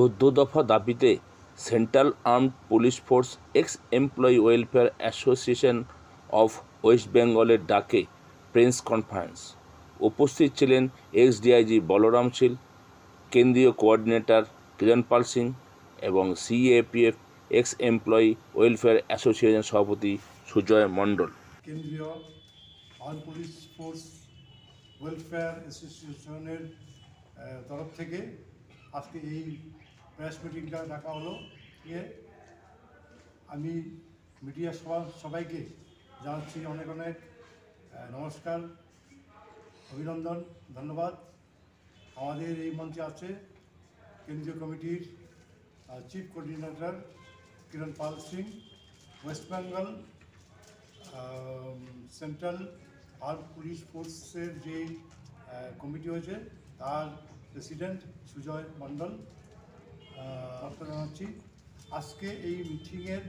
14 দফা দাবিতে central armed police force x employee welfare association of West বেঙ্গলের ডাকে প্রেস কনফারেন্স। উপস্থিত ছিলেন এক্স ডিআইজি বলরাম শীল, কেন্দ্রীয় কোঅর্ডিনেটর কিরণপাল সিং এবং CAPF x employee welfare association সভাপতি সুজয় মণ্ডল। কেন্দ্রীয় আর্ম পুলিশ ফোর্স ওয়েলফেয়ার অ্যাসোসিয়েশনের তরফ থেকে আজকে এই প্রেস মিটিংটা ডাকা হলো। আমি মিডিয়া সবাইকে জানাচ্ছি অনেক অনেক নমস্কার, অভিনন্দন, ধন্যবাদ। আমাদের এই মঞ্চে আছে কেন্দ্রীয় কমিটির chief coordinator Kiranpal Singh, West Bengal central arm police ফোর্সের যে কমিটি হয়েছে তার প্রেসিডেন্ট সুজয় মণ্ডল জানাচ্ছি। আজকে এই মিটিংয়ের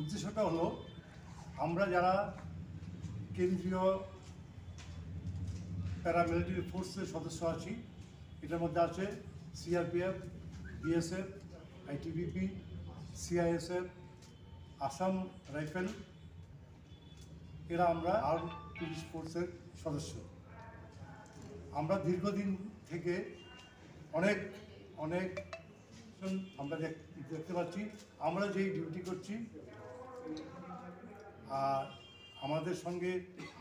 উদ্দেশ্যটা হলো, আমরা যারা কেন্দ্রীয় প্যারামিলিটারি ফোর্সের সদস্য আছি, এটার মধ্যে আছে CRPF, BSF, ITBP, CISF, Assam rifle, এরা আমরা আর্ম পুলিশ ফোর্সের সদস্য। আমরা দীর্ঘদিন থেকে অনেক আমরা দেখতে পাচ্ছি, আমরা যেই ডিউটি করছি আর আমাদের সঙ্গে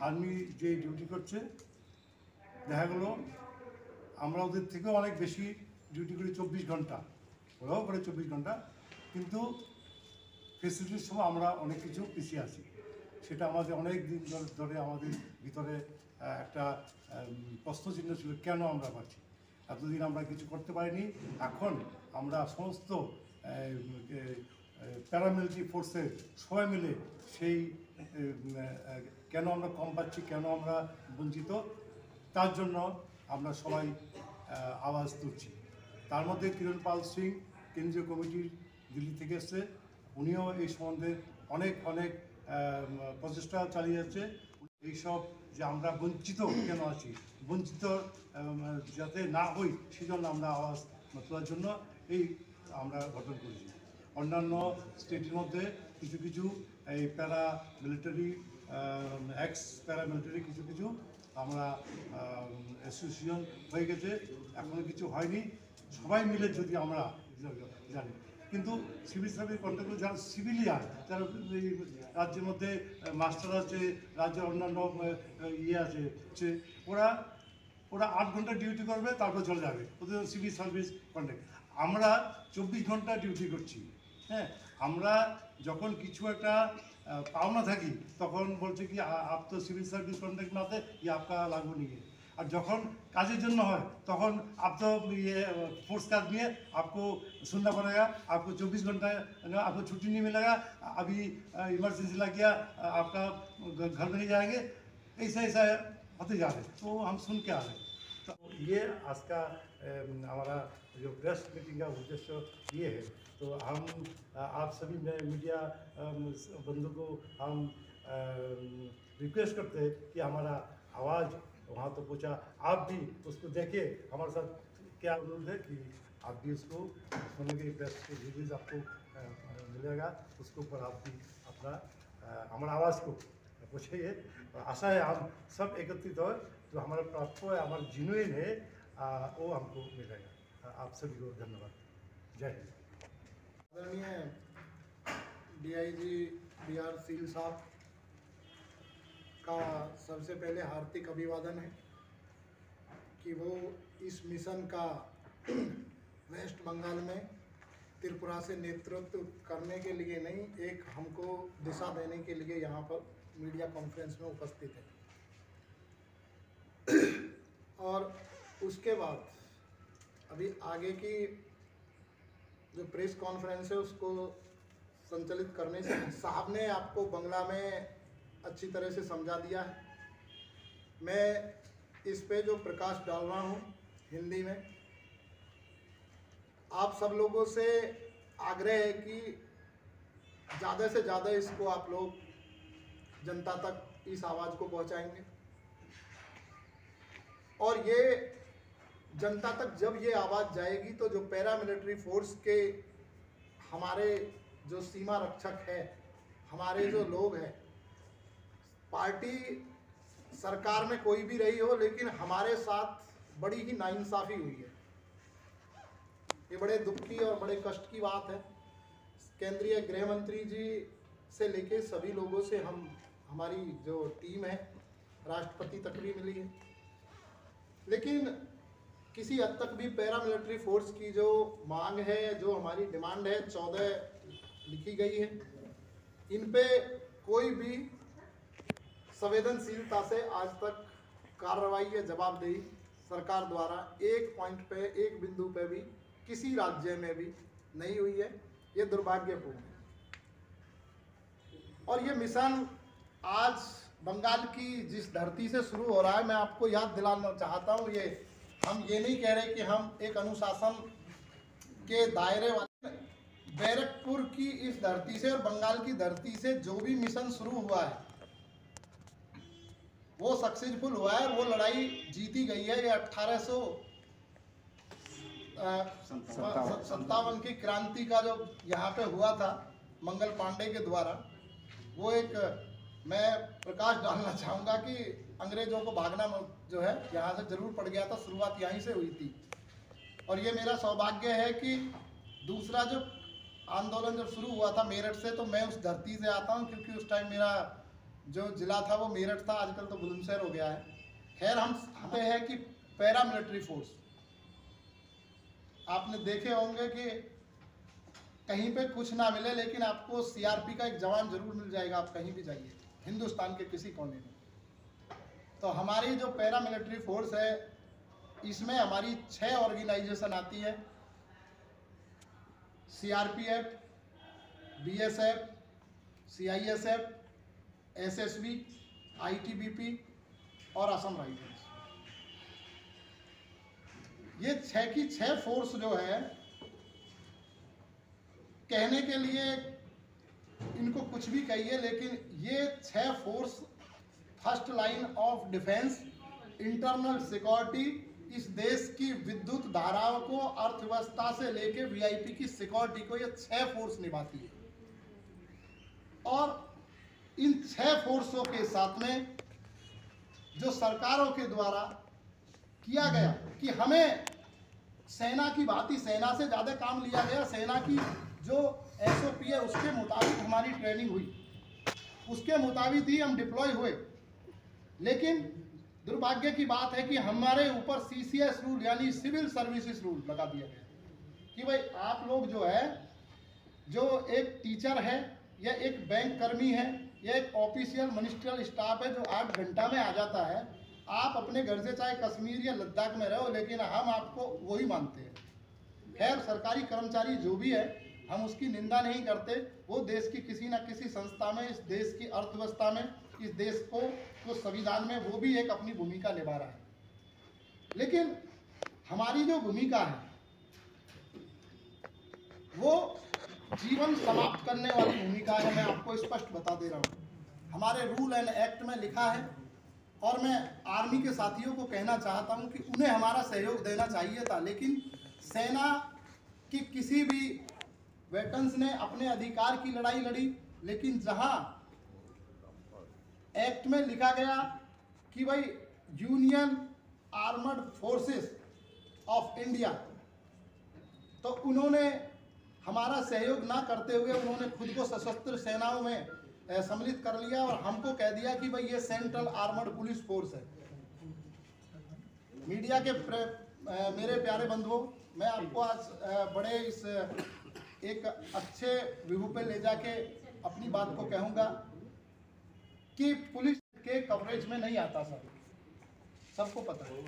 আর্মি যে ডিউটি করছে, দেখা গেলো আমরা ওদের থেকেও অনেক বেশি ডিউটি করি, 24 ঘন্টা, ওরাও করে 24 ঘন্টা, কিন্তু ফেসিলিটির সময় আমরা অনেক কিছু পিছিয়ে আছি। সেটা আমাদের অনেক দিন ধরে আমাদের ভিতরে একটা প্রশ্নচিহ্ন ছিল, কেন আমরা পারছি, এতদিন আমরা কিছু করতে পারিনি। এখন আমরা সমস্ত প্যারামিলিটারি ফোর্সের সবাই মিলে সেই কেন আমরা কম পাচ্ছি, কেন আমরা বঞ্চিত, তার জন্য আমরা সবাই আওয়াজ তুলছি। তার মধ্যে কিরণপাল সিং কেন্দ্রীয় কমিটির দিল্লি থেকে এসছে, উনিও এই সম্বন্ধে অনেক প্রচেষ্টা চালিয়ে যাচ্ছে। এইসব যে আমরা বঞ্চিত কেন আছি, বঞ্চিত যাতে না হই, সেজন্য আমরা আওয়াজ তোলার জন্য এই আমরা গঠন করেছি। অন্যান্য স্টেটের মধ্যে কিছু এই প্যারামিলিটারি এক্স প্যারামিলিটারি কিছু আমরা অ্যাসোসিয়েশন হয়ে গেছে, এখনও কিছু হয়নি। সবাই মিলে যদি আমরা জানি, কিন্তু সিভিল সার্ভিস কন্ট্রাক্টর যারা সিভিলিয়ান, যারা রাজ্যের মধ্যে মাস্টার আছে, রাজ্যের অন্যান্য আছে, ওরা 8 ঘন্টা ডিউটি করবে, তারপর চলে যাবে, ওদের সিভিল সার্ভিস কন্ট্রাক্ট। আমরা 24 ঘন্টা ডিউটি করছি। হ্যাঁ, আমরা যখন কিছু একটা পাওনা থাকি তখন বলছে কি আপ তো সিভিল সার্ভিস কন্ট্রাক্ট না थे, ये आपका लागू नहीं है। আর যখন কাজের জন্য হয় তখন आप तो ये फोर्स का आदमी है, आपको सुनना पड़ेगा, आपको 24 घंटा आपको छुट्टी नहीं मिलेगा, अभी इमरजेंसी लग गया, आपका घर में नहीं जाएंगे, ऐसा होते जा रहे। तो हम सुन के आ रहे। तो ये आज का हमारा जो प्रेस मीटिंग का उद्देश्य ये है। तो हम आप सभी मीडिया बंधु को हम रिक्वेस्ट करते हैं कि हमारा आवाज़ वहाँ तो पहुँचा, आप भी उसको देखिए। हमारे साथ क्या अनुरोध है कि आप भी उसको सुनेंगे, प्रेस के रिलीज आपको मिलेगा, उसके ऊपर आप भी अपना हमारा आवाज़ को पहुँचाइए। आशा है हम सब एकत्रित हो, जो हमारा प्राप्त है, हमारा जिन्युइन है, वो हमको मिलेगा। आप सभी को धन्यवाद। जय हिंद। आदरणीय डीआईजी बीआर सील साहब का सबसे पहले हार्दिक अभिवादन है कि वो इस मिशन का वेस्ट बंगाल में त्रिपुरा से नेतृत्व करने के लिए नहीं, एक हमको दिशा देने के लिए यहाँ पर मीडिया कॉन्फ्रेंस में उपस्थित है। और उसके बाद अभी आगे की जो प्रेस कॉन्फ्रेंस है उसको संचालित करने से साहब ने आपको बंगला में अच्छी तरह से समझा दिया है। मैं इस पे जो प्रकाश डाल रहा हूँ हिंदी में, आप सब लोगों से आग्रह है कि ज़्यादा से ज़्यादा इसको आप लोग जनता तक इस आवाज़ को पहुँचाएंगे। और ये जनता तक जब ये आवाज़ जाएगी तो जो पैरामिलिट्री फोर्स के हमारे जो सीमा रक्षक है, हमारे जो लोग हैं, पार्टी सरकार में कोई भी रही हो, लेकिन हमारे साथ बड़ी ही नाइंसाफ़ी हुई है। ये बड़े दुख की और बड़े कष्ट की बात है। केंद्रीय गृह मंत्री जी से लेके सभी लोगों से हमारी जो टीम है राष्ट्रपति तक भी मिली है, लेकिन किसी हद तक भी पैरामिलिट्री फोर्स की जो मांग है, जो हमारी डिमांड है 14 लिखी गई है, इन पे कोई भी संवेदनशीलता से आज तक कार्रवाई या जवाबदेही सरकार द्वारा एक पॉइंट पे, एक बिंदु पे भी किसी राज्य में भी नहीं हुई है। ये दुर्भाग्यपूर्ण है। और ये मिशन आज बंगाल की जिस धरती से शुरू हो रहा है, मैं आपको याद दिलाना चाहता हूँ, हम ये नहीं कह रहे कि हम एक अनुशासन के दायरे वाले, बैरकपुर की इस धरती से और बंगाल की धरती से जो भी मिशन शुरू हुआ है वो सक्सेसफुल हुआ है। वो लड़ाई जीती गई है। ये 1857 की क्रांति का जो यहाँ पे हुआ था मंगल पांडे के द्वारा, वो एक मैं प्रकाश डालना चाहूँगा कि अंग्रेजों को भागना जो है यहाँ से जरूर पड़ गया था, शुरुआत यहीं से हुई थी। और ये मेरा सौभाग्य है कि दूसरा जो आंदोलन जब शुरू हुआ था मेरठ से, तो मैं उस धरती से आता हूँ, क्योंकि उस टाइम मेरा जो जिला था वो मेरठ था, आजकल तो बुलंदशहर हो गया है। खैर, हम पे है कि पैरामिलिट्री फोर्स, आपने देखे होंगे कि कहीं पे कुछ ना मिले, लेकिन आपको सीआरपी का एक जवान जरूर मिल जाएगा, आप कहीं भी जाइए हिंदुस्तान के किसी कोने में। तो हमारी जो पैरामिलिट्री फोर्स है, इसमें हमारी 6 ऑर्गेनाइजेशन आती है: CRPF, BSF, CISF, SSB, ITBP और असम राइफल्स। ये 6 की 6 फोर्स जो है, कहने के लिए इनको कुछ भी कहिए, लेकिन ये 6 force first line of defence, internal security, इस देश की विद्युत धाराओं को, अर्थव्यवस्था से लेके वीआईपी की सिक्योरिटी को ये 6 फोर्स निभाती है। और इन 6 फोर्सों के साथ में जो सरकारों के द्वारा किया गया कि हमें सेना की भांति, सेना से ज़्यादा काम लिया गया, सेना की जो एसओपी है उसके मुताबिक हमारी ट्रेनिंग हुई, उसके मुताबिक ही हम डिप्लॉय हुए। लेकिन दुर्भाग्य की बात है कि हमारे ऊपर सीसीएस रूल यानी सिविल सर्विसेज रूल लगा दिया गया कि भाई आप लोग जो है, जो एक टीचर है या एक बैंक कर्मी है या एक ऑफिशियल मिनिस्ट्रियल स्टाफ है जो 8 घंटा में आ जाता है, आप अपने घर से चाहे कश्मीर या लद्दाख में रहो, लेकिन हम आपको वही मानते हैं। खैर, सरकारी कर्मचारी जो भी है, हम उसकी निंदा नहीं करते। वो देश की किसी न किसी संस्था में, इस देश की अर्थव्यवस्था में, इस देश को संविधान में वो भी एक अपनी भूमिका निभा रहा है। लेकिन हमारी जो भूमिका है वो जीवन समाप्त करने वाली भूमिका है। मैं आपको स्पष्ट बता दे रहा हूँ, हमारे रूल एंड एक्ट में लिखा है। और मैं आर्मी के साथियों को कहना चाहता हूँ कि उन्हें हमारा सहयोग देना चाहिए था, लेकिन सेना की किसी भी वेटरन्स ने अपने अधिकार की लड़ाई लड़ी। लेकिन जहाँ एक्ट में लिखा गया कि भाई union armoured forces of India, तो उन्होंने हमारा सहयोग ना करते हुए उन्होंने खुद को सशस्त्र सेनाओं में सम्मिलित कर लिया और हमको कह दिया कि भाई ये सेंट्रल आर्मर्ड पुलिस फोर्स है। मीडिया के मेरे प्यारे बंधुओं, मैं आपको आज बड़े इस एक अच्छे व्यू पे ले जाके अपनी बात को कहूँगा कि पुलिस के कवरेज में नहीं आता सर, सबको पता है।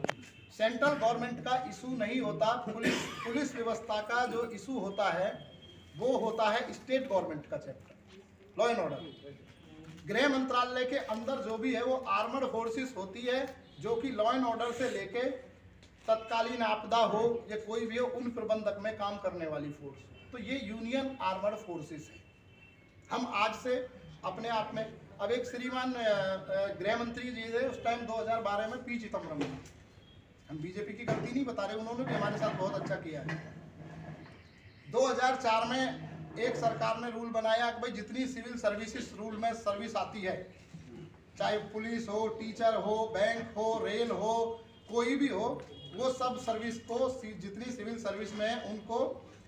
सेंट्रल गवर्नमेंट का इशू नहीं होता, पुलिस व्यवस्था का जो इशू होता है वो होता है स्टेट गवर्नमेंट का चैप्टर, लॉ एंड ऑर्डर। गृह मंत्रालय के अंदर जो भी है वो आर्मर्ड फोर्सेस होती है, जो कि लॉ एंड ऑर्डर से लेके तत्कालीन आपदा हो या कोई भी हो, उन प्रबंधक में काम करने वाली फोर्स। तो ये यूनियन आर्मर्ड फोर्सेस है। हम आज से अपने आप में, अब एक श्रीमान गृह मंत्री जी थे उस टाइम 2012 में, पी चिदम्बरम, हम बीजेपी की गलती नहीं बता रहे, उन्होंने भी हमारे साथ बहुत अच्छा किया है। 2004 में एक सरकार ने रूल बनाया कि भाई जितनी सिविल सर्विसेज रूल में सर्विस आती है, चाहे पुलिस हो, टीचर हो, बैंक हो, रेल हो, कोई भी हो, वो सब सर्विस को जितनी सिविल सर्विस में है उनको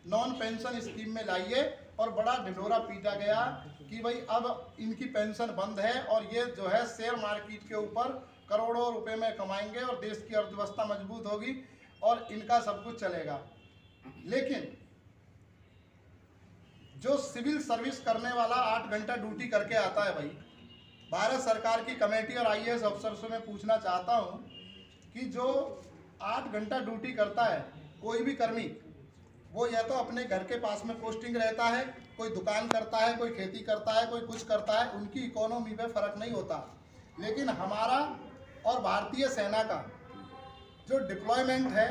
नॉन पेंशन स्कीम में लाइए। और बड़ा ढिढोरा पीटा गया कि भाई अब इनकी पेंशन बंद है और ये जो है शेयर मार्केट के ऊपर करोड़ों रुपए में कमाएंगे और देश की अर्थव्यवस्था मजबूत होगी और इनका सब कुछ चलेगा। लेकिन जो सिविल सर्विस करने वाला 8 घंटा ड्यूटी करके आता है भाई, भारत सरकार की कमेटी और IAS अफसर से मैं पूछना चाहता हूं कि जो 8 घंटा ड्यूटी करता है कोई भी कर्मी, वो या तो अपने घर के पास में पोस्टिंग रहता है, कोई दुकान करता है, कोई खेती करता है, कोई कुछ करता है, उनकी इकोनॉमी पे फर्क नहीं होता। लेकिन हमारा और भारतीय सेना का जो डिप्लॉयमेंट है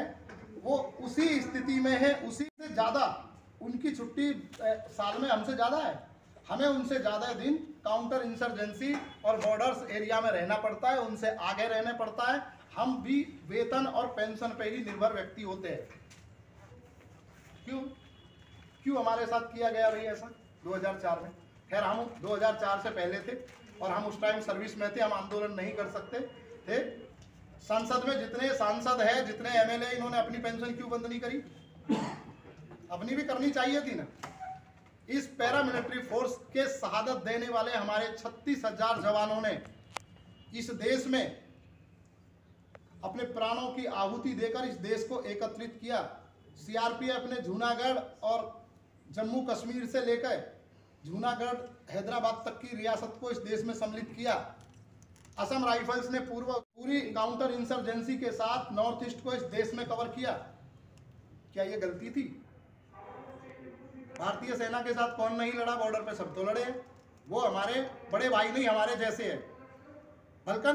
वो उसी स्थिति में है, उसी से ज़्यादा उनकी छुट्टी साल में हमसे ज़्यादा है। हमें उनसे ज़्यादा दिन काउंटर इंसर्जेंसी और बॉर्डर्स एरिया में रहना पड़ता है, उनसे आगे रहने पड़ता है। हम भी वेतन और पेंशन पे ही निर्भर व्यक्ति होते हैं। क्यों हमारे साथ किया गया भाई ऐसा 2004 में? खैर हम 2004 से पहले थे और हम उस टाइम सर्विस में थे, हम आंदोलन नहीं कर सकते थे। संसद में जितने सांसद हैं, जितने MLA, इन्होंने अपनी पेंशन क्यों बंद नहीं करी? अपनी भी करनी चाहिए थी ना। इस पैरामिलिट्री फोर्स के शहादत देने वाले हमारे 36,000 जवानों ने इस देश में अपने प्राणों की आहुति देकर इस देश को एकत्रित किया। CRPF ने जूनागढ़ और जम्मू कश्मीर से लेकर जूनागढ़ हैदराबाद तक की रियासत को इस देश में सम्मिलित किया। असम राइफल्स ने पूरी काउंटर इंसर्जेंसी के साथ नॉर्थ ईस्ट को इस देश में कवर किया। क्या ये गलती थी? भारतीय सेना के साथ कौन नहीं लड़ा बॉर्डर पे? सब तो लड़े। वो हमारे बड़े भाई नहीं, हमारे जैसे है। बल्कि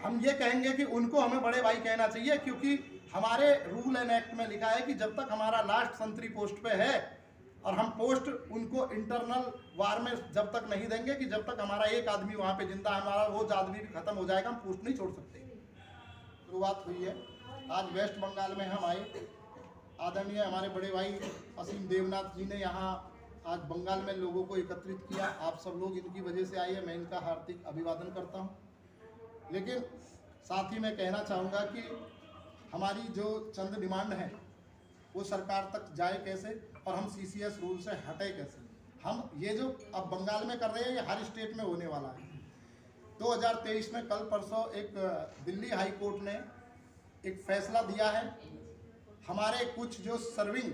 हम ये कहेंगे कि उनको हमें बड़े भाई कहना चाहिए, क्योंकि हमारे रूल एंड एक्ट में लिखा है कि जब तक हमारा लास्ट संतरी पोस्ट पे है और हम पोस्ट उनको इंटरनल वार में जब तक नहीं देंगे कि जब तक हमारा एक आदमी वहाँ पे जिंदा है, हमारा वो आदमी भी खत्म हो जाएगा, हम पोस्ट नहीं छोड़ सकते। शुरुआत हुई है। आज वेस्ट बंगाल में हम आए, आदरणीय हमारे बड़े भाई असीम देवनाथ जी ने यहाँ आज बंगाल में लोगों को एकत्रित किया। आप सब लोग इनकी वजह से आए हैं, मैं इनका हार्दिक अभिवादन करता हूँ। लेकिन साथ ही मैं कहना चाहूँगा कि हमारी जो चंद डिमांड है वो सरकार तक जाए कैसे और हम CCS रूल से हटे कैसे। हम ये जो अब बंगाल में कर रहे हैं ये हर स्टेट में होने वाला है। 2023 में कल परसों एक दिल्ली हाई कोर्ट ने एक फैसला दिया है। हमारे कुछ जो सर्विंग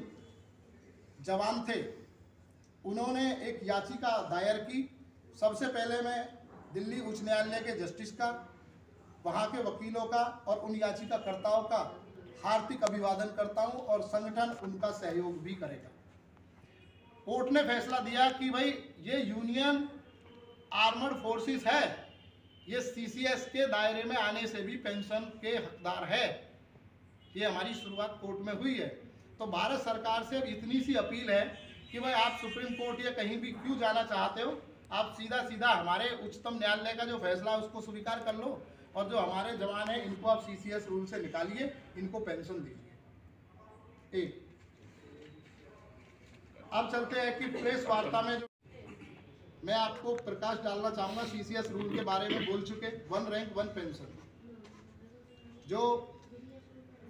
जवान थे उन्होंने एक याचिका दायर की। सबसे पहले मैं दिल्ली उच्च न्यायालय के जस्टिस का, वहाँ के वकीलों का और उन याचिकाकर्ताओं का हार्दिक अभिवादन करता हूँ और संगठन उनका सहयोग भी करेगा। कोर्ट ने फैसला दिया कि भाई ये यूनियन आर्मर्ड फोर्सेस है, ये CCS के दायरे में आने से भी पेंशन के हकदार है। ये हमारी शुरुआत कोर्ट में हुई है। तो भारत सरकार से इतनी सी अपील है कि भाई आप सुप्रीम कोर्ट या कहीं भी क्यों जाना चाहते हो, आप सीधा हमारे उच्चतम न्यायालय का जो फैसला है उसको स्वीकार कर लो और जो हमारे जवान हैं इनको आप CCS रूल से निकालिए, इनको पेंशन दीजिए। एक अब चलते हैं कि प्रेस वार्ता में जो मैं आपको प्रकाश डालना चाहूँगा, CCS रूल के बारे में बोल चुके। 1 रैंक 1 पेंशन जो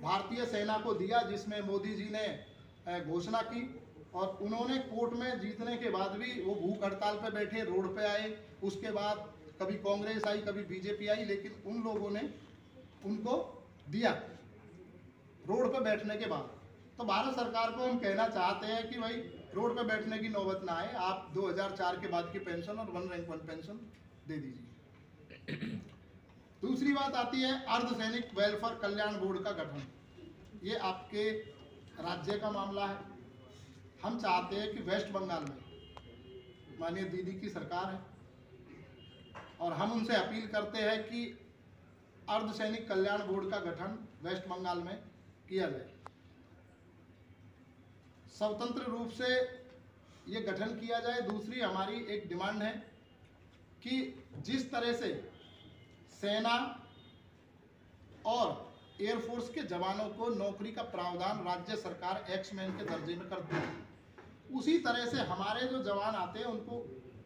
भारतीय सेना को दिया, जिसमें मोदी जी ने घोषणा की और उन्होंने कोर्ट में जीतने के बाद भी वो भूख हड़ताल पे बैठे, रोड पे आए। उसके बाद कभी कांग्रेस आई, कभी बीजेपी आई, लेकिन उन लोगों ने उनको दिया रोड पे बैठने के बाद। तो भारत सरकार को हम कहना चाहते हैं कि भाई रोड पे बैठने की नौबत ना आए, आप 2004 के बाद की पेंशन और 1 रैंक 1 पेंशन दे दीजिए। दूसरी बात आती है अर्धसैनिक वेलफेयर कल्याण बोर्ड का गठन। ये आपके राज्य का मामला है। हम चाहते हैं कि वेस्ट बंगाल में माननीय दीदी की सरकार है और हम उनसे अपील करते हैं कि अर्धसैनिक कल्याण बोर्ड का गठन वेस्ट बंगाल में किया जाए। स्वतंत्र रूप से ये गठन किया जाए। दूसरी हमारी एक डिमांड है कि जिस तरह से सेना और एयरफोर्स के जवानों को नौकरी का प्रावधान राज्य सरकार एक्समैन के दर्जे में करती है, उसी तरह से हमारे जो जवान आते हैं उनको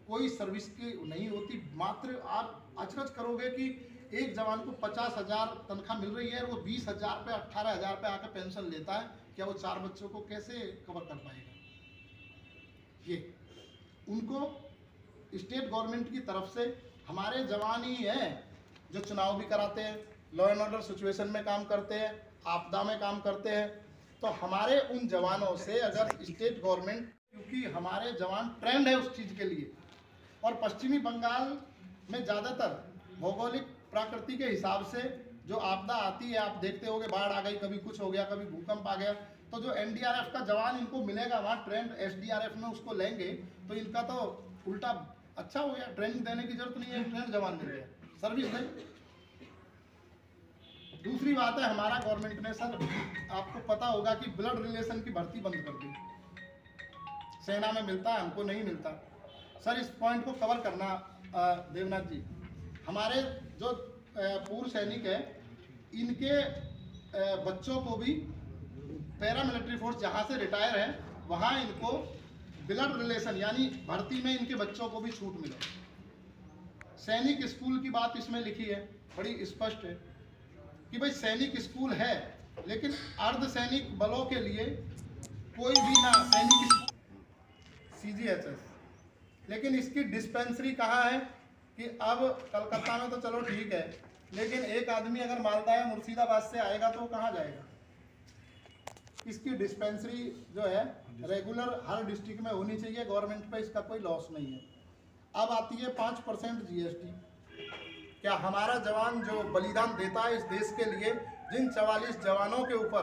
कोई सर्विस की नहीं होती। मात्र आप अचरज करोगे कि एक जवान को 50,000 तनख्वाह मिल रही है और वो 20,000 पे 18,000 पे आकर पेंशन लेता है, क्या वो 4 बच्चों को कैसे कवर कर पाएगा? ये उनको स्टेट गवर्नमेंट की तरफ से हमारे जवान ही हैं जो चुनाव भी कराते हैं, लॉ एंड ऑर्डर सिचुएशन में काम करते हैं, आपदा में काम करते हैं। तो हमारे उन जवानों से अगर स्टेट गवर्नमेंट, क्योंकि हमारे जवान ट्रेंड है उस चीज़ के लिए, और पश्चिमी बंगाल में ज़्यादातर भौगोलिक प्रकृति के हिसाब से जो आपदा आती है, आप देखते होंगे बाढ़ आ गई, कभी कुछ हो गया, कभी भूकंप आ गया, तो जो एनडीआरएफ का जवान इनको मिलेगा वहाँ ट्रेंड एसडीआरएफ में उसको लेंगे, तो इनका तो उल्टा अच्छा हो गया, ट्रेनिंग देने की जरूरत नहीं है, ट्रेंड जवान मिल गया, सर्विस दें। दूसरी बात है, हमारा गवर्नमेंट ने सर आपको पता होगा कि ब्लड रिलेशन की भर्ती बंद कर दी, सेना में मिलता है, हमको नहीं मिलता। सर इस पॉइंट को कवर करना देवनाथ जी, हमारे जो पूर्व सैनिक है इनके बच्चों को भी पैरामिलिट्री फोर्स जहाँ से रिटायर है वहाँ इनको ब्लड रिलेशन यानी भर्ती में इनके बच्चों को भी छूट मिले। सैनिक स्कूल की बात इसमें लिखी है, बड़ी स्पष्ट है कि भाई सैनिक स्कूल है, लेकिन अर्ध सैनिक बलों के लिए कोई भी ना सैनिक CGHS, लेकिन इसकी डिस्पेंसरी कहाँ है कि अब कलकत्ता में तो चलो ठीक है, लेकिन एक आदमी अगर मालदा या मुर्शिदाबाद से आएगा तो कहाँ जाएगा? इसकी डिस्पेंसरी जो है रेगुलर हर डिस्ट्रिक्ट में होनी चाहिए, गवर्नमेंट पे इसका कोई लॉस नहीं है। अब आती है 5% GST। क्या हमारा जवान जो बलिदान देता है इस देश के लिए, जिन 44 जवानों के ऊपर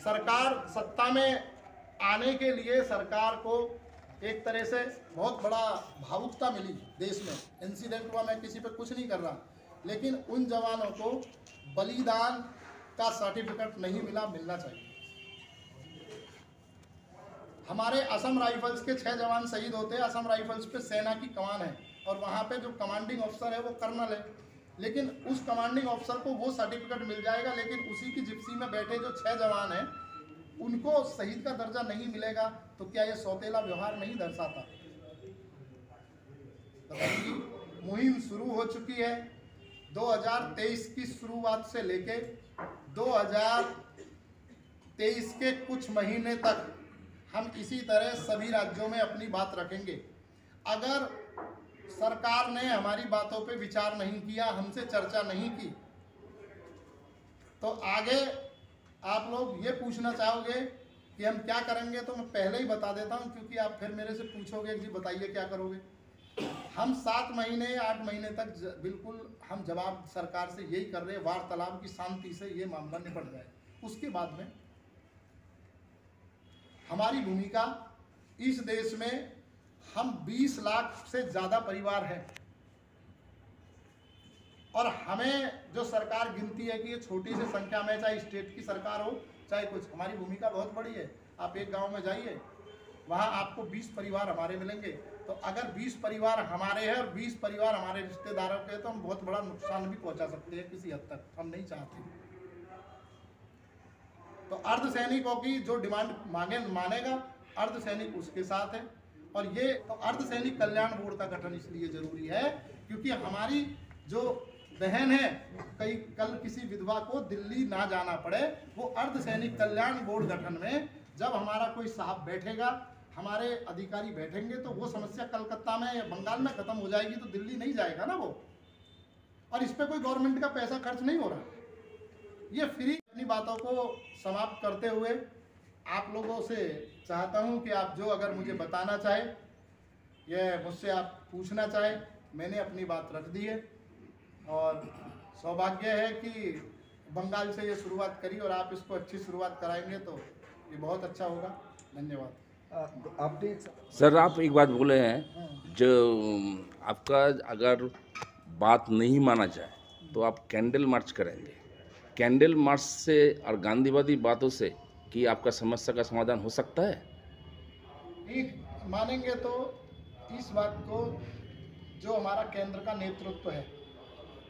सरकार सत्ता में आने के लिए सरकार को एक तरह से बहुत बड़ा भावुकता मिली देश में, इंसिडेंट हुआ, मैं किसी पे कुछ नहीं कर रहा, लेकिन उन जवानों को बलिदान का सर्टिफिकेट नहीं मिला, मिलना चाहिए। हमारे असम राइफल्स के 6 जवान शहीद होते हैं। असम राइफल्स पे सेना की कमान है और वहाँ पे जो कमांडिंग ऑफिसर है वो कर्नल है, लेकिन उस कमांडिंग ऑफिसर को वो सर्टिफिकेट मिल जाएगा, लेकिन उसी की जिप्सी में बैठे जो 6 जवान हैं उनको शहीद का दर्जा नहीं मिलेगा। तो क्या ये सौतेला व्यवहार नहीं दर्शाता? मुहिम शुरू हो चुकी है 2023 की शुरुआत से लेके 2023 के कुछ महीने तक हम इसी तरह सभी राज्यों में अपनी बात रखेंगे। अगर सरकार ने हमारी बातों पे विचार नहीं किया, हमसे चर्चा नहीं की, तो आगे आप लोग ये पूछना चाहोगे कि हम क्या करेंगे, तो मैं पहले ही बता देता हूँ, क्योंकि आप फिर मेरे से पूछोगे कि बताइए क्या करोगे। हम 7 महीने 8 महीने तक बिल्कुल हम जवाब सरकार से यही कर रहे हैं, वार्तालाप की शांति से ये मामला निपट जाए। उसके बाद में हमारी भूमिका इस देश में, हम 20 लाख से ज़्यादा परिवार हैं और हमें जो सरकार गिनती है कि ये छोटी सी संख्या में, चाहे स्टेट की सरकार हो चाहे कुछ, हमारी भूमिका बहुत बड़ी है। आप एक गांव में जाइए, वहाँ आपको 20 परिवार हमारे मिलेंगे। तो अगर 20 परिवार हमारे हैं और 20 परिवार हमारे रिश्तेदारों के, तो हम बहुत बड़ा नुकसान भी पहुंचा सकते हैं किसी हद तक, हम नहीं चाहते। तो अर्धसैनिकों की जो डिमांड मानेगा, अर्धसैनिक उसके साथ है। और ये तो अर्धसैनिक कल्याण बोर्ड का गठन इसलिए जरूरी है क्योंकि हमारी जो बहन है, कल किसी विधवा को दिल्ली ना जाना पड़े, वो अर्धसैनिक कल्याण बोर्ड गठन में जब हमारा कोई साहब बैठेगा, हमारे अधिकारी बैठेंगे, तो वो समस्या कलकत्ता में या बंगाल में खत्म हो जाएगी, तो दिल्ली नहीं जाएगा ना वो। और इस पर कोई गवर्नमेंट का पैसा खर्च नहीं हो रहा, ये फ्री। अपनी बातों को समाप्त करते हुए आप लोगों से चाहता हूं कि आप जो अगर मुझे बताना चाहे, यह मुझसे आप पूछना चाहे, मैंने अपनी बात रख दी है। और सौभाग्य है कि बंगाल से ये शुरुआत करी और आप इसको अच्छी शुरुआत कराएंगे तो ये बहुत अच्छा होगा। धन्यवाद। आपने सर आप एक बात बोले हैं, जो आपका अगर बात नहीं माना जाए तो आप कैंडल मार्च करेंगे। कैंडल मार्च से और गांधीवादी बातों से कि आपका समस्या का समाधान हो सकता है? नहीं मानेंगे तो इस बात को जो हमारा केंद्र का नेतृत्व है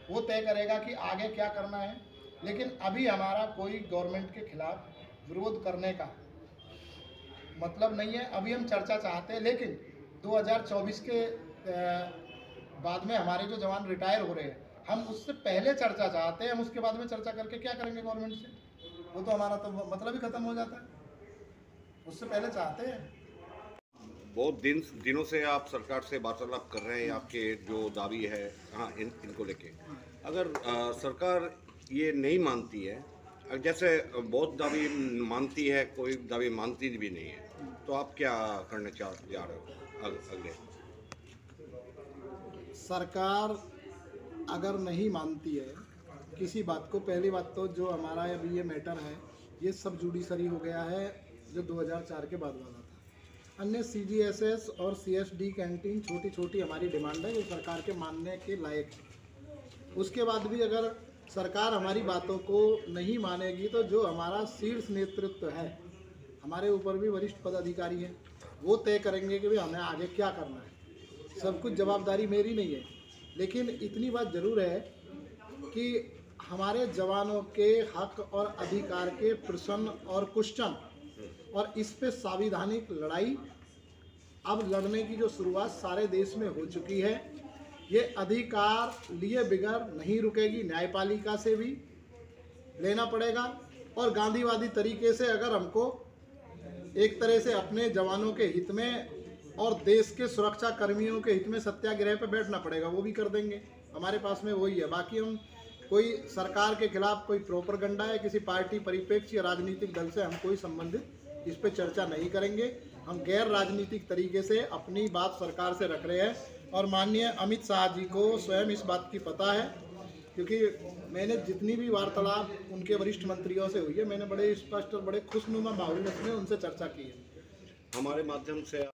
वो तय करेगा कि आगे क्या करना है, लेकिन अभी हमारा कोई गवर्नमेंट के खिलाफ विरोध करने का मतलब नहीं है। अभी हम चर्चा चाहते हैं, लेकिन 2024 के बाद में हमारे जो जवान रिटायर हो रहे हैं, हम उससे पहले चर्चा चाहते हैं। हम उसके बाद में चर्चा करके क्या करेंगे गवर्नमेंट से, वो तो हमारा तो मतलब ही खत्म हो जाता है। उससे पहले चाहते हैं। बहुत दिनों से आप सरकार से वार्तालाप कर रहे हैं, आपके जो दावी है हाँ इनको लेके अगर सरकार ये नहीं मानती है, जैसे बहुत दावी मानती है, कोई दावी मानती भी नहीं है, तो आप क्या करने जा रहे हो अगले? सरकार अगर नहीं मानती है किसी बात को, पहली बात तो जो हमारा अभी ये मैटर है ये सब जुडिशरी हो गया है जो 2004 के बाद वाला था। अन्य CGSS और CSD कैंटीन छोटी छोटी हमारी डिमांड है जो सरकार के मानने के लायक है। उसके बाद भी अगर सरकार हमारी बातों को नहीं मानेगी तो जो हमारा शीर्ष नेतृत्व है, हमारे ऊपर भी वरिष्ठ पदाधिकारी हैं, वो तय करेंगे कि भाई हमें आगे क्या करना है। सब कुछ जवाबदारी मेरी नहीं है, लेकिन इतनी बात ज़रूर है कि हमारे जवानों के हक और अधिकार के प्रश्न और क्वेश्चन और इस पे संवैधानिक लड़ाई अब लड़ने की जो शुरुआत सारे देश में हो चुकी है। ये अधिकार लिए बगैर नहीं रुकेगी, न्यायपालिका से भी लेना पड़ेगा। और गांधीवादी तरीके से अगर हमको एक तरह से अपने जवानों के हित में और देश के सुरक्षा कर्मियों के हित में सत्याग्रह पे बैठना पड़ेगा, वो भी कर देंगे। हमारे पास में वही है। बाकी हम कोई सरकार के खिलाफ कोई प्रोपेगेंडा या किसी पार्टी परिप्रेक्ष्य या राजनीतिक दल से हम कोई संबंधित इस पे चर्चा नहीं करेंगे। हम गैर राजनीतिक तरीके से अपनी बात सरकार से रख रहे हैं और माननीय अमित शाह जी को स्वयं इस बात की पता है, क्योंकि मैंने जितनी भी वार्तालाप उनके वरिष्ठ मंत्रियों से हुई है, मैंने बड़े स्पष्ट और बड़े खुशनुमा माहौल में उनसे चर्चा की है। हमारे माध्यम से